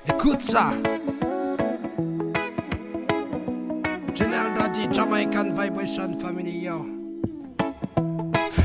Écoute ça. General Daddy, Jamaican Vibration Family, yo.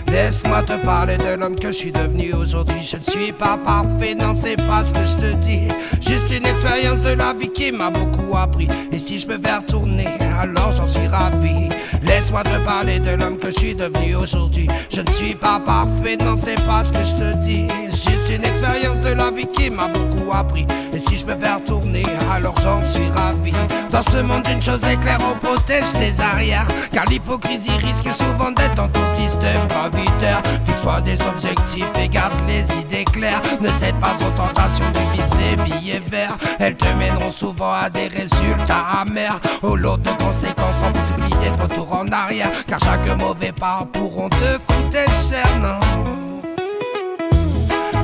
Laisse-moi te parler de l'homme que je suis devenu aujourd'hui. Je ne suis pas parfait, non c'est pas ce que je te dis. Juste une expérience de la vie qui m'a beaucoup appris. Et si je me fais retourner, alors j'en suis ravi. Laisse-moi te parler de l'homme que je suis devenu aujourd'hui. Je ne suis pas parfait, non c'est pas ce que je te dis. Juste une expérience de la vie qui m'a beaucoup appris. Et si je me fais retourner, alors j'en suis ravi. Dans ce monde une chose est claire, on protège tes arrières. Car l'hypocrisie risque souvent d'être dans ton système gravitaire. Fixe-toi des objectifs et garde les idées claires. Ne cède pas aux tentations du vice des billets verts. Elles te mèneront souvent à des résultats amers, au lot de conséquences sans possibilité de retour en arrière. Car chaque mauvais pas pourront te coûter cher, non.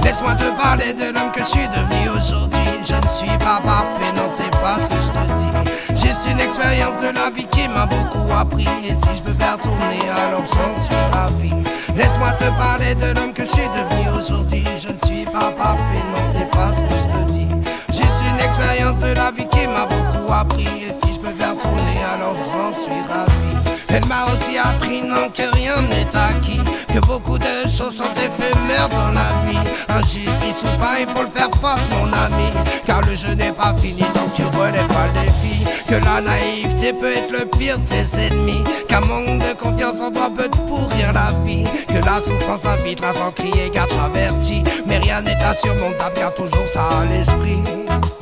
Laisse-moi te parler de l'homme que je suis devenu aujourd'hui. Je ne suis pas parfait, non c'est pas ce que je te dis. Juste une expérience de la vie qui m'a beaucoup appris. Et si je me fais retourner, alors j'en suis ravi. Laisse-moi te parler de l'homme que je suis devenu aujourd'hui. Je ne suis pas parfait, non c'est pas ce que je te dis. Juste une expérience de la vie qui m'a beaucoup appris. Et si je me fais retourner, alors j'en suis ravi. Elle m'a aussi appris non que rien n'est acquis, que beaucoup de choses sont éphémères dans la vie. Injustice ou pas, il faut le faire face mon ami. Car le jeu n'est pas fini donc tu relèves pas le défi. Que la naïveté peut être le pire de tes ennemis. Qu'un manque de confiance en toi peut te pourrir la vie. Que la souffrance invitera sans crier, garde j'avertis. Mais rien n'est insurmontable, garde toujours ça à l'esprit.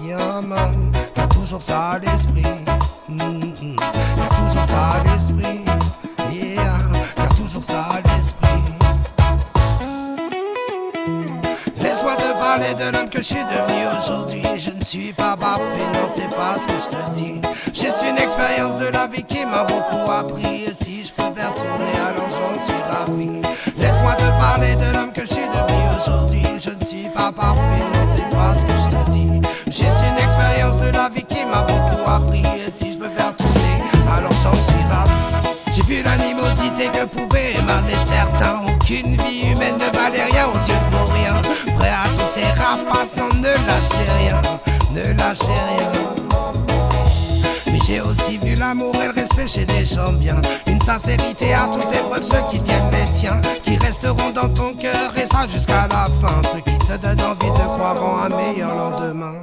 Yeah man, garde toujours ça à l'esprit. Garde toujours ça à l'esprit. Yeah, garde toujours ça à l'esprit. Laisse-moi te parler de l'homme que je suis devenu aujourd'hui. Je ne suis pas parfait, non c'est pas ce que je te dis. Juste une expérience de la vie qui m'a beaucoup appris. Et si je peux faire tourner, alors j'en suis ravi. Laisse-moi te parler de l'homme que je suis devenu aujourd'hui. Je ne suis pas parfait, non c'est pas ce que je te dis. Juste une expérience de la vie qui m'a beaucoup appris. Et si je peux faire tourner, alors j'en suis ravi. J'ai vu l'animosité que pouvaient émaner certains. Aucune vie humaine ne valait rien aux yeux de vaurien. Prêt à tous ces rapaces, non ne lâchez rien, ne lâchez rien. Mais j'ai aussi vu l'amour et le respect chez des gens bien. Une sincérité à toute épreuve, ceux qui tiennent les tiens, qui resteront dans ton cœur et ça jusqu'à la fin. Ceux qui te donnent envie de croire en un meilleur lendemain.